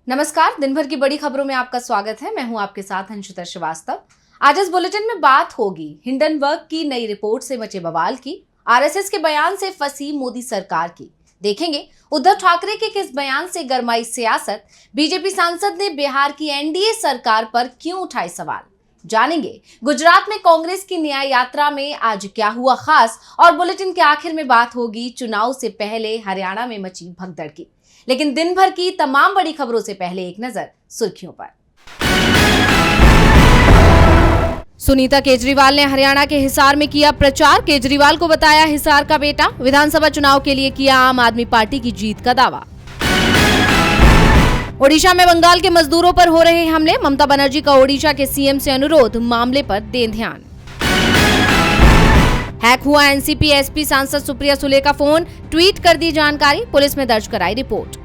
नमस्कार, दिन भर की बड़ी खबरों में आपका स्वागत है। मैं हूं आपके साथ अंशुता श्रीवास्तव। आज इस बुलेटिन में बात होगी हिंडनबर्ग की नई रिपोर्ट से मचे बवाल की, आरएसएस के बयान से फंसी मोदी सरकार की। देखेंगे उद्धव ठाकरे के किस बयान से गरमाई सियासत, बीजेपी सांसद ने बिहार की एनडीए सरकार पर क्यों उठाए सवाल। जानेंगे गुजरात में कांग्रेस की न्याय यात्रा में आज क्या हुआ खास, और बुलेटिन के आखिर में बात होगी चुनाव से पहले हरियाणा में मची भगदड़ की। लेकिन दिन भर की तमाम बड़ी खबरों से पहले एक नजर सुर्खियों पर। सुनीता केजरीवाल ने हरियाणा के हिसार में किया प्रचार। केजरीवाल को बताया हिसार का बेटा। विधानसभा चुनाव के लिए किया आम आदमी पार्टी की जीत का दावा। ओडिशा में बंगाल के मजदूरों पर हो रहे हमले। ममता बनर्जी का ओडिशा के सीएम से अनुरोध, मामले पर दें ध्यान। हैक हुआ एनसीपी एसपी सांसद सुप्रिया सुले का फोन, ट्वीट कर दी जानकारी, पुलिस में दर्ज कराई रिपोर्ट।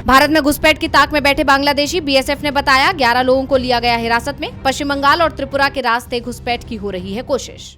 भारत में घुसपैठ की ताक में बैठे बांग्लादेशी, बीएसएफ ने बताया 11 लोगों को लिया गया हिरासत में। पश्चिम बंगाल और त्रिपुरा के रास्ते घुसपैठ की हो रही है कोशिश।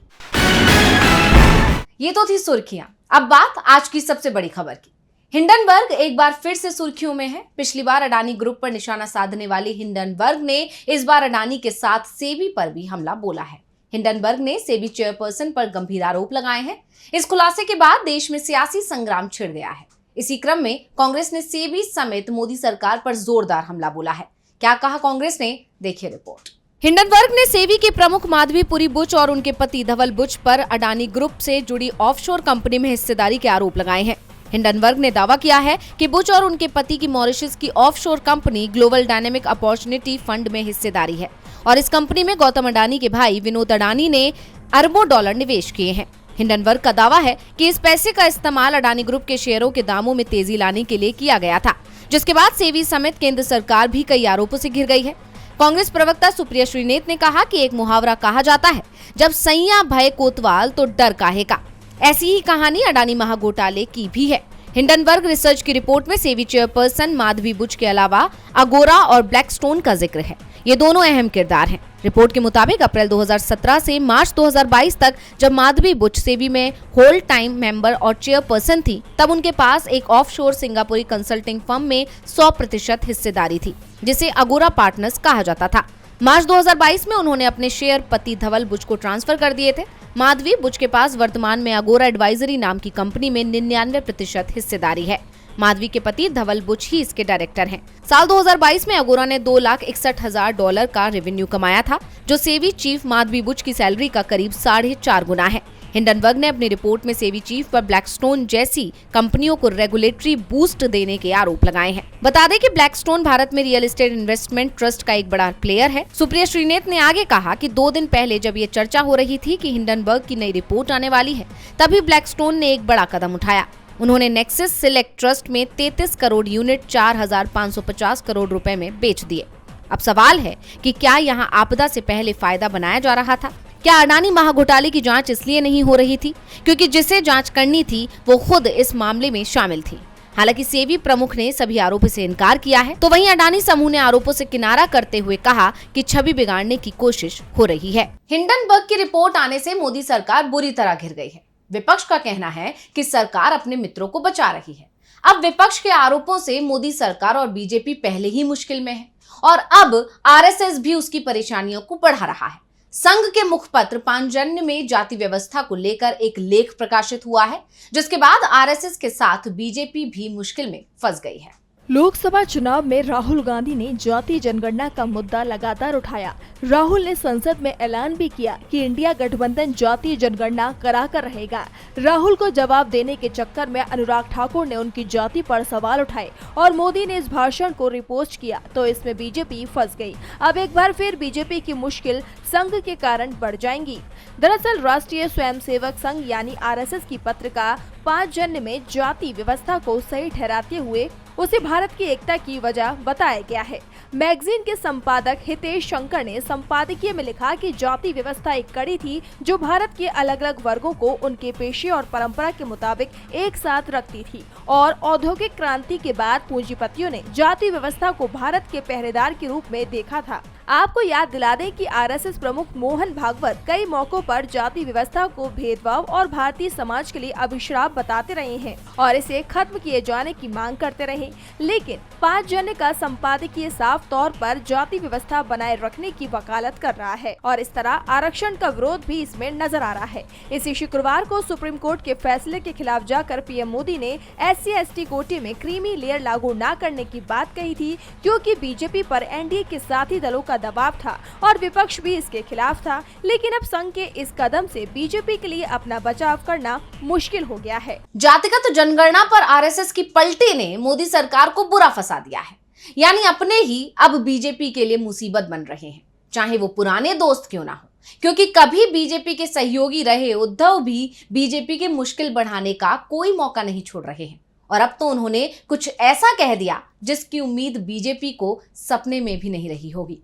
ये तो थी सुर्खियां। अब बात आज की सबसे बड़ी खबर की। हिंडनबर्ग एक बार फिर से सुर्खियों में है। पिछली बार अडानी ग्रुप पर निशाना साधने वाली हिंडनबर्ग ने इस बार अडानी के साथ सेबी पर भी हमला बोला है। हिंडनबर्ग ने सेबी चेयरपर्सन पर गंभीर आरोप लगाए हैं। इस खुलासे के बाद देश में सियासी संग्राम छिड़ गया है। इसी क्रम में कांग्रेस ने सेबी समेत मोदी सरकार पर जोरदार हमला बोला है। क्या कहा कांग्रेस ने, देखिए रिपोर्ट। हिंडनबर्ग ने सेबी के प्रमुख माधवीपुरी बुच और उनके पति धवल बुच पर अडानी ग्रुप से जुड़ी ऑफशोर कंपनी में हिस्सेदारी के आरोप लगाए हैं। हिंडनबर्ग ने दावा किया है कि बुच और उनके पति की मॉरिशस की offshore company global dynamic opportunity fund में हिस्सेदारी है और इस कंपनी में गौतम अडानी के भाई विनोद अडानी ने अरबों डॉलर निवेश किए हैं। हिंडनबर्ग का दावा है कि इस पैसे का इस्तेमाल अडानी ग्रुप के शेयरों के दामों में तेजी लाने के लिए किया गया था, जिसके बाद सेबी समेत केंद्र सरकार भी कई आरोपों से घिर गई है। कांग्रेस प्रवक्ता सुप्रिया श्रीनेत ने कहा कि एक मुहावरा कहा जाता है, जब सैया भय कोतवाल तो डर काहे का। ऐसी ही कहानी अडानी महाघोटाले की भी है। हिंडनबर्ग रिसर्च की रिपोर्ट में सेबी चेयरपर्सन माधवी बुच के अलावा अगोरा और ब्लैकस्टोन का जिक्र है। ये दोनों अहम किरदार हैं। रिपोर्ट के मुताबिक अप्रैल 2017 से मार्च 2022 तक जब माधवी बुच सेबी में होल टाइम मेंबर और चेयरपर्सन थी, तब उनके पास एक ऑफशोर सिंगापुरी कंसल्टिंग फर्म में 100% हिस्सेदारी थी, जिसे अगोरा पार्टनर्स कहा जाता था। मार्च 2022 में उन्होंने अपने शेयर पति धवल बुच को ट्रांसफर कर दिए थे। माधवी बुच के पास वर्तमान में अगोरा एडवाइजरी नाम की कंपनी में 99% हिस्सेदारी है। माधवी के पति धवल बुच ही इसके डायरेक्टर हैं। साल 2022 में अगोरा ने $2,61,000 का रेवेन्यू कमाया था, जो सेबी चीफ माधवी बुच की सैलरी का करीब 4.5 गुना है। हिंडनबर्ग ने अपनी रिपोर्ट में सेबी चीफ पर ब्लैकस्टोन जैसी कंपनियों को रेगुलेटरी बूस्ट देने के आरोप लगाए हैं। बता दें कि ब्लैकस्टोन भारत में रियल एस्टेट इन्वेस्टमेंट ट्रस्ट का एक बड़ा प्लेयर है। सुप्रिया श्रीनेत ने आगे कहा कि 2 दिन पहले जब ये चर्चा हो रही थी कि हिंडनबर्ग की नई रिपोर्ट आने वाली है, तभी ब्लैकस्टोन ने एक बड़ा कदम उठाया। उन्होंने नेक्सस सिलेक्ट ट्रस्ट में 33 करोड़ यूनिट 4,550 करोड़ रुपए में बेच दिए। अब सवाल है कि क्या यहाँ आपदा से पहले फायदा बनाया जा रहा था? क्या अडानी महाघोटाले की जांच इसलिए नहीं हो रही थी क्योंकि जिसे जांच करनी थी वो खुद इस मामले में शामिल थी? हालांकि सेबी प्रमुख ने सभी आरोपों से इनकार किया है, तो वहीं अडानी समूह ने आरोपों से किनारा करते हुए कहा कि छवि बिगाड़ने की कोशिश हो रही है। हिंडनबर्ग की रिपोर्ट आने से मोदी सरकार बुरी तरह घिर गई है। विपक्ष का कहना है कि सरकार अपने मित्रों को बचा रही है। अब विपक्ष के आरोपों से मोदी सरकार और बीजेपी पहले ही मुश्किल में है और अब आरएसएस भी उसकी परेशानियों को बढ़ा रहा है। संघ के मुखपत्र पांचजन्य में जाति व्यवस्था को लेकर एक लेख प्रकाशित हुआ है, जिसके बाद आरएसएस के साथ बीजेपी भी मुश्किल में फंस गई है। लोकसभा चुनाव में राहुल गांधी ने जाति जनगणना का मुद्दा लगातार उठाया। राहुल ने संसद में ऐलान भी किया कि इंडिया गठबंधन जाति जनगणना कराकर रहेगा। राहुल को जवाब देने के चक्कर में अनुराग ठाकुर ने उनकी जाति पर सवाल उठाए और मोदी ने इस भाषण को रिपोस्ट किया, तो इसमें बीजेपी फंस गई। अब एक बार फिर बीजेपी की मुश्किल संघ के कारण बढ़ जाएंगी। दरअसल राष्ट्रीय स्वयंसेवक संघ यानी आरएसएस की पत्रिका पांचजन्य में जाति व्यवस्था को सही ठहराते हुए उसे भारत की एकता की वजह बताया गया है। मैगजीन के संपादक हितेश शंकर ने संपादकीय में लिखा कि जाति व्यवस्था एक कड़ी थी जो भारत के अलग अलग वर्गों को उनके पेशे और परंपरा के मुताबिक एक साथ रखती थी और औद्योगिक क्रांति के बाद पूंजीपतियों ने जाति व्यवस्था को भारत के पहरेदार के रूप में देखा था। आपको याद दिला दें कि आरएसएस प्रमुख मोहन भागवत कई मौकों पर जाति व्यवस्था को भेदभाव और भारतीय समाज के लिए अभिशाप बताते रहे हैं और इसे खत्म किए जाने की मांग करते रहे। लेकिन 5 जन का संपादकीय साफ तौर पर जाति व्यवस्था बनाए रखने की वकालत कर रहा है और इस तरह आरक्षण का विरोध भी इसमें नजर आ रहा है। इसी शुक्रवार को सुप्रीम कोर्ट के फैसले के खिलाफ जाकर पीएम मोदी ने SC/ST कोटे में क्रीमी लेयर लागू न करने की बात कही थी, क्योंकि बीजेपी पर एनडीए के साथी दलों का दबाव था और विपक्ष भी इसके खिलाफ था। लेकिन अब संघ के इस कदम से बीजेपी के लिए अपना बचाव करना मुश्किल हो गया है। जातिगत जनगणना पर आरएसएस की पलटी ने मोदी सरकार को बुरा फंसा दिया है, यानी अपने ही अब बीजेपी के लिए मुसीबत बन रहे हैं, चाहे वो पुराने दोस्त क्यों ना हो, क्योंकि कभी बीजेपी के सहयोगी रहे उद्धव भी बीजेपी के मुश्किल बढ़ाने का कोई मौका नहीं छोड़ रहे हैं और अब तो उन्होंने कुछ ऐसा कह दिया जिसकी उम्मीद बीजेपी को सपने में भी नहीं रही होगी।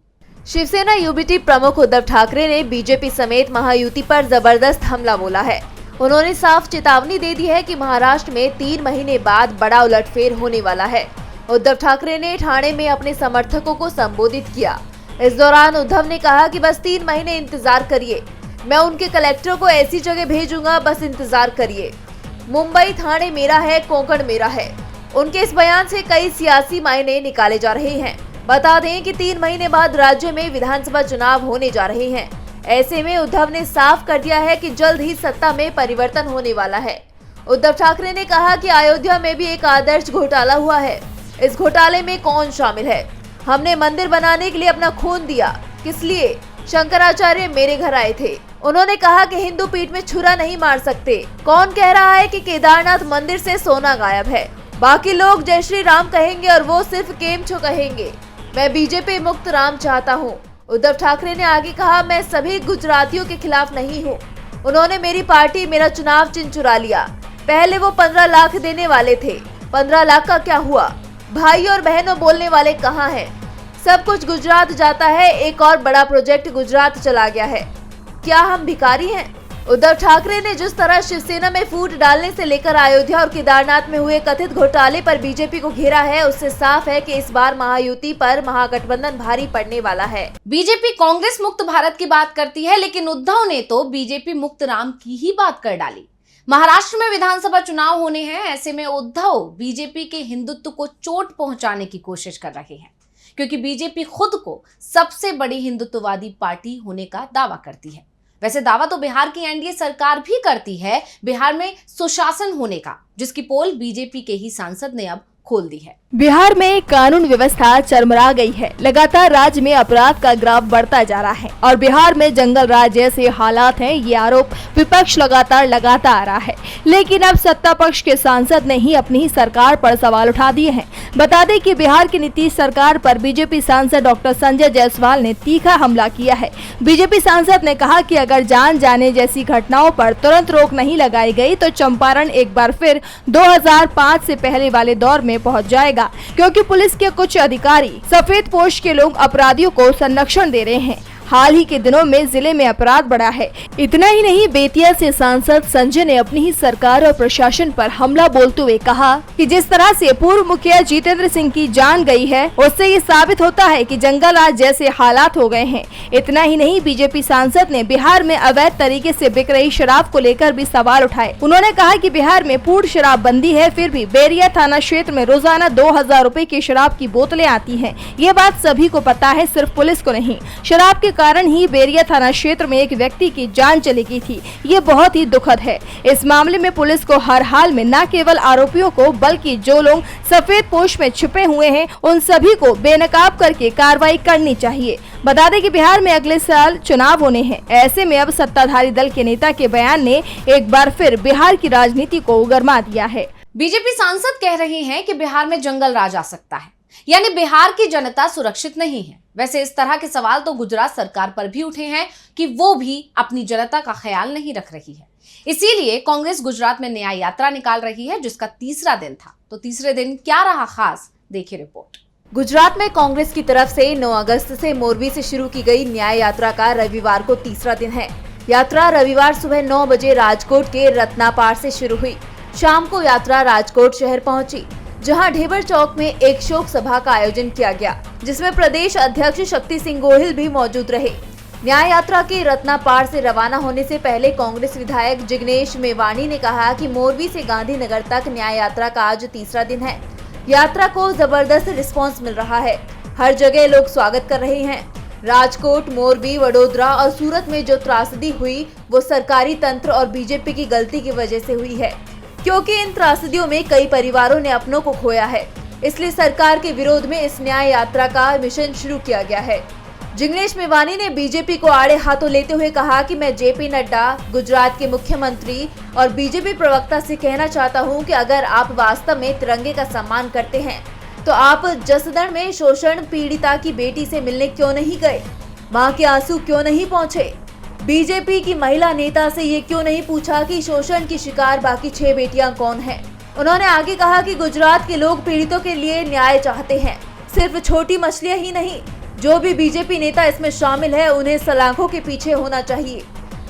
शिवसेना यूबीटी प्रमुख उद्धव ठाकरे ने बीजेपी समेत महायुति पर जबरदस्त हमला बोला है। उन्होंने साफ चेतावनी दे दी है कि महाराष्ट्र में 3 महीने बाद बड़ा उलटफेर होने वाला है। उद्धव ठाकरे ने ठाणे में अपने समर्थकों को संबोधित किया। इस दौरान उद्धव ने कहा कि बस 3 महीने इंतजार करिए, मैं उनके कलेक्टरों को ऐसी जगह भेजूंगा, बस इंतजार करिए। मुंबई ठाणे मेरा है, कोंकण मेरा है। उनके इस बयान से कई सियासी मायने निकाले जा रहे हैं। बता दें कि 3 महीने बाद राज्य में विधानसभा चुनाव होने जा रहे हैं। ऐसे में उद्धव ने साफ कर दिया है कि जल्द ही सत्ता में परिवर्तन होने वाला है। उद्धव ठाकरे ने कहा कि अयोध्या में भी एक आदर्श घोटाला हुआ है। इस घोटाले में कौन शामिल है? हमने मंदिर बनाने के लिए अपना खून दिया, किस लिए? शंकराचार्य मेरे घर आए थे। उन्होंने कहा कि हिंदू पीठ में छुरा नहीं मार सकते। कौन कह रहा है कि केदारनाथ मंदिर से सोना गायब है? बाकी लोग जय श्री राम कहेंगे और वो सिर्फ केमछो कहेंगे। मैं बीजेपी मुक्त राम चाहता हूँ। उद्धव ठाकरे ने आगे कहा, मैं सभी गुजरातियों के खिलाफ नहीं हूँ। उन्होंने मेरी पार्टी मेरा चुनाव चिन्ह चुरा लिया। पहले वो 15 लाख देने वाले थे, 15 लाख का क्या हुआ? भाई और बहनों बोलने वाले कहाँ हैं? सब कुछ गुजरात जाता है। एक और बड़ा प्रोजेक्ट गुजरात चला गया है। क्या हम भिखारी हैं? उद्धव ठाकरे ने जिस तरह शिवसेना में फूट डालने से लेकर अयोध्या और केदारनाथ में हुए कथित घोटाले पर बीजेपी को घेरा है, उससे साफ है कि इस बार महायुति पर महागठबंधन भारी पड़ने वाला है। बीजेपी कांग्रेस मुक्त भारत की बात करती है, लेकिन उद्धव ने तो बीजेपी मुक्त राम की ही बात कर डाली। महाराष्ट्र में विधानसभा चुनाव होने हैं, ऐसे में उद्धव बीजेपी के हिंदुत्व को चोट पहुंचाने की कोशिश कर रहे हैं, क्योंकि बीजेपी खुद को सबसे बड़ी हिंदुत्ववादी पार्टी होने का दावा करती है। वैसे दावा तो बिहार की एनडीए सरकार भी करती है बिहार में सुशासन होने का, जिसकी पोल बीजेपी के ही सांसद ने अब खोल दी है। बिहार में कानून व्यवस्था चरमरा गई है। लगातार राज्य में अपराध का ग्राफ बढ़ता जा रहा है और बिहार में जंगल राज जैसे हालात हैं, ये आरोप विपक्ष लगातार लगाता आ रहा है। लेकिन अब सत्ता पक्ष के सांसद ने ही अपनी ही सरकार पर सवाल उठा दिए हैं। बता दें कि बिहार की नीतीश सरकार पर बीजेपी सांसद डॉक्टर संजय जायसवाल ने तीखा हमला किया है। बीजेपी सांसद ने कहा कि अगर जान जाने जैसी घटनाओं पर तुरंत रोक नहीं लगाई गई तो चंपारण एक बार फिर 2005 से पहले वाले दौर में पहुंच जाएगा, क्योंकि पुलिस के कुछ अधिकारी सफेद पोश के लोग अपराधियों को संरक्षण दे रहे हैं। हाल ही के दिनों में जिले में अपराध बढ़ा है। इतना ही नहीं, बेतिया से सांसद संजय ने अपनी ही सरकार और प्रशासन पर हमला बोलते हुए कहा कि जिस तरह से पूर्व मुखिया जितेंद्र सिंह की जान गई है, उससे ये साबित होता है कि जंगल राज जैसे हालात हो गए हैं। इतना ही नहीं, बीजेपी सांसद ने बिहार में अवैध तरीके से बिक रही शराब को लेकर भी सवाल उठाए। उन्होंने कहा कि बिहार में पूर्ण शराब बंदी है, फिर भी बेरिया थाना क्षेत्र में रोजाना 2000 रुपए की शराब की बोतलें आती है। ये बात सभी को पता है, सिर्फ पुलिस को नहीं। शराब के कारण ही बेरिया थाना क्षेत्र में एक व्यक्ति की जान चली गई थी। ये बहुत ही दुखद है। इस मामले में पुलिस को हर हाल में न केवल आरोपियों को, बल्कि जो लोग सफेद पोश में छिपे हुए हैं, उन सभी को बेनकाब करके कार्रवाई करनी चाहिए। बता दें कि बिहार में अगले साल चुनाव होने हैं। ऐसे में अब सत्ताधारी दल के नेता के बयान ने एक बार फिर बिहार की राजनीति को गरमा दिया है। बीजेपी सांसद कह रहे हैं कि बिहार में जंगल राज आ सकता है, यानी बिहार की जनता सुरक्षित नहीं है। वैसे इस तरह के सवाल तो गुजरात सरकार पर भी उठे हैं कि वो भी अपनी जनता का ख्याल नहीं रख रही है। इसीलिए कांग्रेस गुजरात में न्याय यात्रा निकाल रही है, जिसका तीसरा दिन था। तो तीसरे दिन क्या रहा खास, देखिए रिपोर्ट। गुजरात में कांग्रेस की तरफ से 9 अगस्त से मोरबी से शुरू की गई न्याय यात्रा का रविवार को तीसरा दिन है। यात्रा रविवार सुबह 9 बजे राजकोट के रत्नापार से शुरू हुई। शाम को यात्रा राजकोट शहर पहुंची। जहां ढेबर चौक में एक शोक सभा का आयोजन किया गया, जिसमें प्रदेश अध्यक्ष शक्ति सिंह गोहिल भी मौजूद रहे। न्याय यात्रा के रत्नापाड़ से रवाना होने से पहले कांग्रेस विधायक जिग्नेश मेवाणी ने कहा कि मोरबी से गांधीनगर तक न्याय यात्रा का आज तीसरा दिन है। यात्रा को जबरदस्त रिस्पांस मिल रहा है, हर जगह लोग स्वागत कर रहे हैं। राजकोट, मोरबी, वडोदरा और सूरत में जो त्रासदी हुई वो सरकारी तंत्र और बीजेपी की गलती की वजह से हुई है, क्योंकि इन त्रासदियों में कई परिवारों ने अपनों को खोया है। इसलिए सरकार के विरोध में इस न्याय यात्रा का मिशन शुरू किया गया है। जिग्नेश मेवाणी ने बीजेपी को आड़े हाथों लेते हुए कहा कि मैं जेपी नड्डा, गुजरात के मुख्यमंत्री और बीजेपी प्रवक्ता से कहना चाहता हूं कि अगर आप वास्तव में तिरंगे का सम्मान करते हैं तो आप जसदण में शोषण पीड़िता की बेटी से मिलने क्यों नहीं गए? मां के आंसू क्यों नहीं पहुंचे? बीजेपी की महिला नेता से ये क्यों नहीं पूछा कि शोषण की शिकार बाकी 6 बेटियां कौन हैं? उन्होंने आगे कहा कि गुजरात के लोग पीड़ितों के लिए न्याय चाहते हैं, सिर्फ छोटी मछलियां ही नहीं। जो भी बीजेपी नेता इसमें शामिल है उन्हें सलाखों के पीछे होना चाहिए।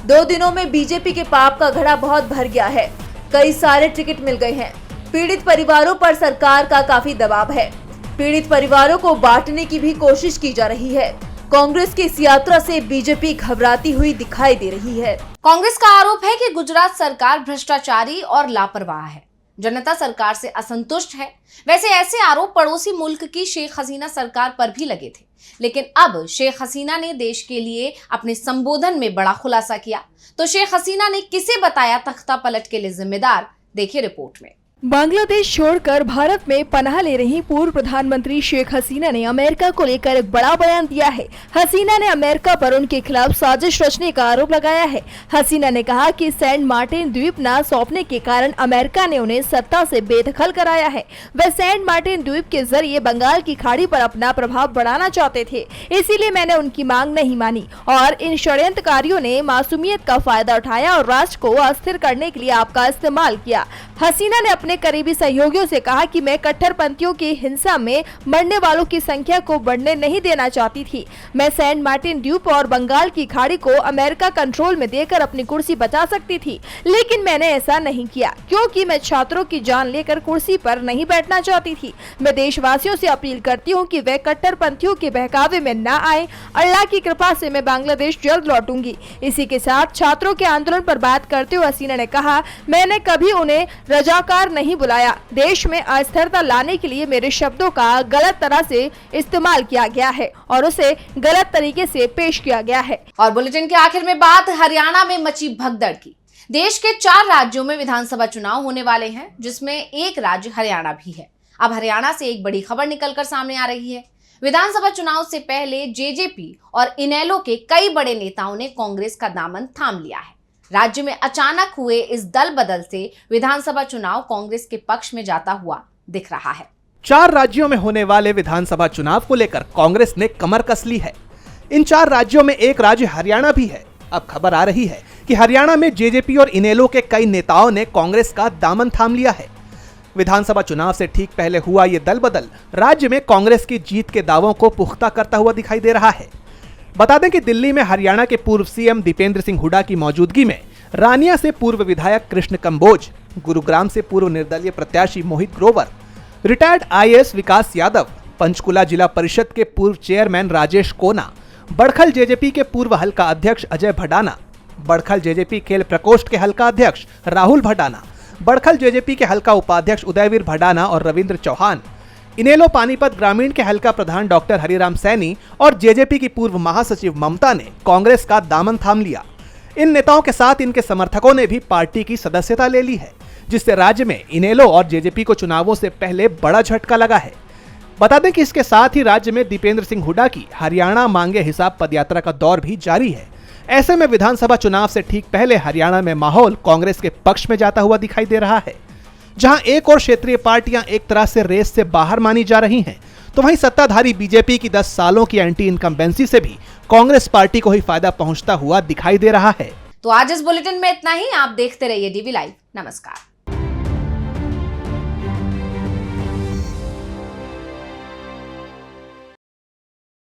2 दिनों में बीजेपी के पाप का घड़ा बहुत भर गया है, कई सारे टिकट मिल गए हैं। पीड़ित परिवारों पर सरकार का काफी दबाव है, पीड़ित परिवारों को बांटने की भी कोशिश की जा रही है। कांग्रेस की इस यात्रा से बीजेपी घबराती हुई दिखाई दे रही है। कांग्रेस का आरोप है कि गुजरात सरकार भ्रष्टाचारी और लापरवाह है, जनता सरकार से असंतुष्ट है। वैसे ऐसे आरोप पड़ोसी मुल्क की शेख हसीना सरकार पर भी लगे थे, लेकिन अब शेख हसीना ने देश के लिए अपने संबोधन में बड़ा खुलासा किया। तो शेख हसीना ने किसे बताया तख्ता पलट के लिए जिम्मेदार, देखिए रिपोर्ट में। बांग्लादेश छोड़कर भारत में पनाह ले रही पूर्व प्रधानमंत्री शेख हसीना ने अमेरिका को लेकर एक बड़ा बयान दिया है। हसीना ने अमेरिका पर उनके खिलाफ साजिश रचने का आरोप लगाया है। हसीना ने कहा कि सेंट मार्टिन द्वीप न सौंपने के कारण अमेरिका ने उन्हें सत्ता से बेदखल कराया है। वह सेंट मार्टिन द्वीप के जरिए बंगाल की खाड़ी पर अपना प्रभाव बढ़ाना चाहते थे, इसीलिए मैंने उनकी मांग नहीं मानी और इन षड्यंत्रकारियों ने मासूमियत का फायदा उठाया और राष्ट्र को अस्थिर करने के लिए आपका इस्तेमाल किया। हसीना ने अपने करीबी सहयोगियों से कहा कि मैं कट्टरपंथियों की हिंसा में मरने वालों की संख्या को बढ़ने नहीं देना चाहती थी। मैं सेंट मार्टिन द्वीप और बंगाल की खाड़ी को अमेरिका कंट्रोल में देकर अपनी कुर्सी बचा सकती थी, लेकिन मैंने ऐसा नहीं किया क्योंकि मैं छात्रों की जान लेकर कुर्सी पर नहीं बैठना चाहती थी। मैं देशवासियों से अपील करती हूँ कि वे कट्टरपंथियों के बहकावे में न आए। अल्लाह की कृपा से मैं बांग्लादेश जल्द लौटूंगी। इसी के साथ छात्रों के आंदोलन पर बात करते हुए हसीना ने कहा, मैंने कभी उन्हें रजाकार नहीं बुलाया। देश में अस्थिरता लाने के लिए मेरे शब्दों का गलत तरह से इस्तेमाल किया गया है और उसे गलत तरीके से पेश किया गया है। और बुलेटिन के आखिर में बात हरियाणा में मची भगदड़ की। देश के 4 राज्यों में विधानसभा चुनाव होने वाले हैं, जिसमें एक राज्य हरियाणा भी है। अब हरियाणा से एक बड़ी खबर निकलकर सामने आ रही है। विधानसभा चुनाव से पहले जेजेपी और इनेलो के कई बड़े नेताओं ने कांग्रेस का दामन थाम लिया है। राज्य में अचानक हुए इस दल बदल से विधानसभा चुनाव कांग्रेस के पक्ष में जाता हुआ दिख रहा है। 4 राज्यों में होने वाले विधानसभा चुनाव को लेकर कांग्रेस ने कमर कस ली है। इन 4 राज्यों में एक राज्य हरियाणा भी है। अब खबर आ रही है कि हरियाणा में जेजेपी और इनेलो के कई नेताओं ने कांग्रेस का दामन थाम लिया है। विधानसभा चुनाव से ठीक पहले हुआ ये दल बदल राज्य में कांग्रेस की जीत के दावों को पुख्ता करता हुआ दिखाई दे रहा है। बता दें कि दिल्ली में हरियाणा के पूर्व सीएम दीपेंद्र सिंह हुड्डा की मौजूदगी में रानिया से पूर्व विधायक कृष्ण कंबोज, गुरुग्राम से पूर्व निर्दलीय प्रत्याशी मोहित ग्रोवर, रिटायर्ड आईएएस विकास यादव, पंचकुला जिला परिषद के पूर्व चेयरमैन राजेश कोना, बड़खल जेजेपी के पूर्व हल्का अध्यक्ष अजय भडाना, बड़खल जेजेपी खेल प्रकोष्ठ के हल्का अध्यक्ष राहुल भडाना, बड़खल जेजेपी के हल्का उपाध्यक्ष उदयवीर भडाना और रविंद्र चौहान, इनेलो पानीपत ग्रामीण के हल्का प्रधान डॉक्टर हरिराम सैनी और जेजेपी की पूर्व महासचिव ममता ने कांग्रेस का दामन थाम लिया। इन नेताओं के साथ इनके समर्थकों ने भी पार्टी की सदस्यता ले ली है, जिससे राज्य में इनेलो और जेजेपी को चुनावों से पहले बड़ा झटका लगा है। बता दें कि इसके साथ ही राज्य में दीपेंद्र सिंह हुड्डा की हरियाणा मांगे हिसाब पदयात्रा का दौर भी जारी है। ऐसे में विधानसभा चुनाव से ठीक पहले हरियाणा में माहौल कांग्रेस के पक्ष में जाता हुआ दिखाई दे रहा है। जहां एक और क्षेत्रीय पार्टियां एक तरह से रेस से बाहर मानी जा रही हैं, तो वहीं सत्ताधारी बीजेपी की 10 सालों की एंटी इनकम्बेंसी से भी कांग्रेस पार्टी को ही फायदा पहुंचता हुआ दिखाई दे रहा है। तो आज इस बुलेटिन में इतना ही। आप देखते रहिए डीवी लाइव। नमस्कार।